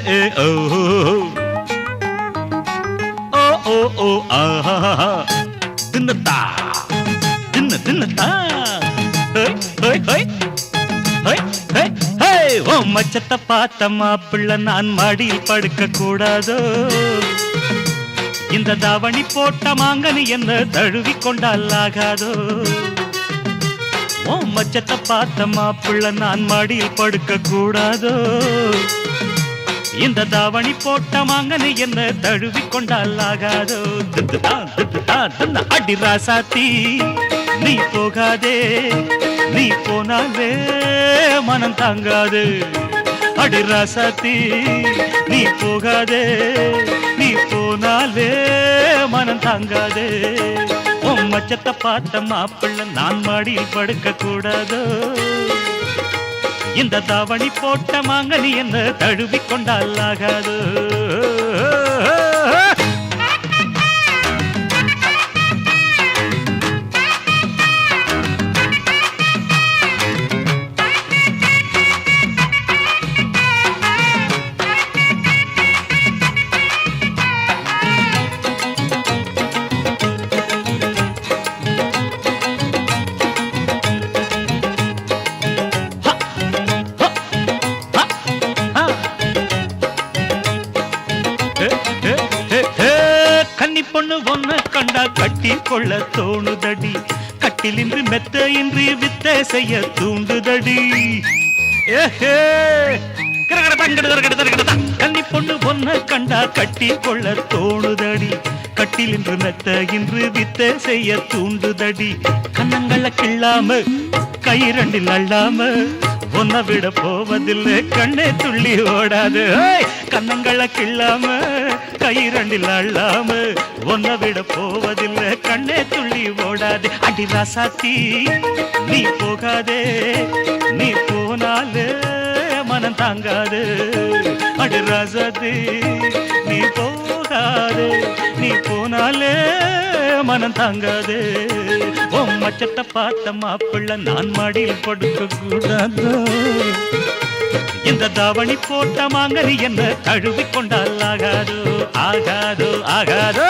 ஓ ஓ ஓ ஓ ஆஹா தின்னதா தின்னதா ஹோய் ஹோய் ஹோய் ஹோய் ஹோய் ஹோய் ஓ மச்சத்தை பார்த்த மாப்பிள்ள நான் மடியில் படுக்க கூடாதோ இந்த தாவணி போட்ட மாங்கனி என்ன தழுவி கொண்டால் ஆகாதோ ஓ மச்சத்தை பார்த்த மாப்பிள்ள நான் மடியில் படுக்க கூடாதோ இந்த தாவணி போட்ட மாங்கனி என்ன தழுவி கொண்டால் ஆகாதோ அடி ராசாத்தி நீ போகாதே நீ போனாலே மனம் தாங்காது அடி ராசாத்தி நீ போகாதே நீ போனாலே மனம் தாங்காதே உன் மச்சத்தை பார்த்த மாப்பிள்ள நான் மடியில் படுக்க கூடாதோ இந்த தாவணி போட்ட மாங்கனி என்ன தழுவி கொண்டால் ஆகாது பொண்ணு ஒன்ன கண்டா கட்டி கொள்ள தோணுதடி கட்டிலின்றி மெத்த இன்றி வித்தை செய்ய தூண்டுதடி கன்னி பொண்ணு ஒன்ன கண்டா கட்டி கொள்ள தோணுதடி கட்டிலின்று மெத்த இன்று வித்தை செய்ய தூண்டுதடி கண்ணங்கள கிள்ளாம கைரண்டில் அள்ளாம ஒன்ன விட போவதில்லை கண்ணே துள்ளி ஓடாது கண்ணங்கள கிள்ளாம கைரண்டில் அள்ளாம ஒன்ன விட போவதில்லை கண்ணே துள்ளி ஓடாது அடி ராசாத்தி நீ போகாதே நீ போனாலே மனம் தாங்காது அடி ராசாத்தி நீ போகாதே நீ போனாலே மனம் தாங்காது உன் மச்சத்தை பார்த்த மாப்பிள்ள நான் மடியில் படுக்க கூடாது இந்த தாவணி போட்ட மாங்கனி என்ன தழுவி கொண்டால் ஆகாதோ ஆகாதோ ஆகாதோ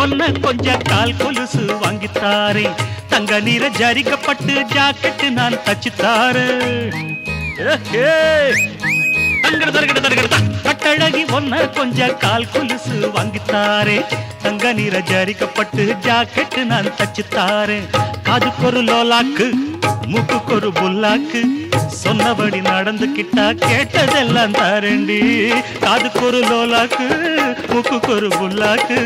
ஒன்ன கொஞ்ச கால் கொலுசு வாங்கித்தாரே தங்க நீர ஜரிக்கப்பட்டு ஜாக்கெட்டு நான் தச்சுத்தாரு கட்டழகி ஒன்ன கொஞ்ச கால் கொலுசு வாங்கித்தாரே தங்க நீர ஜரிக்கப்பட்டு ஜாக்கெட்டு நான் தச்சுத்தாரு காதுக்கொரு லோலாக்கு மூக்குக்கொரு புல்லாக்கு சொன்னபடி நடந்துக்கிட்டா கேட்டதெல்லாம் தாரண்டி காதுக்கொரு லோலாக்கு மூக்குக்கொரு புல்லாக்கு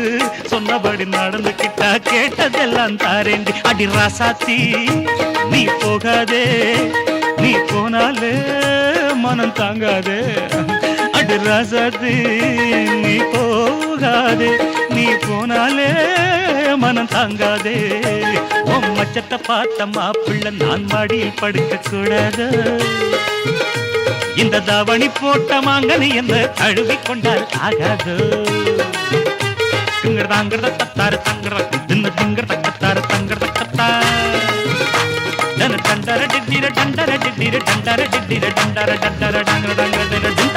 சொன்னபடி நடந்துக்கிட்டா கேட்டதெல்லாம் தாரண்டி அடி ராசாத்தி நீ போகாதே நீ போனாலே மனம் தாங்காதே அடி ராசாத்தி நீ போகாதே நீ போனாலே மனம் தாங்காதே உன் மச்சத்தை பார்த்த மாப்பிள்ள நான் மடியில் படுக்க கூடாது இந்த தாவணி போட்ட மாங்கனி என்ன தழுவி கொண்டால் ஆகாது திங்கறதாங்கறத தத்தாரு தங்கற தின்ன திங்கறத கத்தாரு தங்கறத கத்தா டண்டர டிட்டிர டண்டர டிட்டிர டண்டர டிட்டிர டண்டர டண்டர டங்கற டங்கற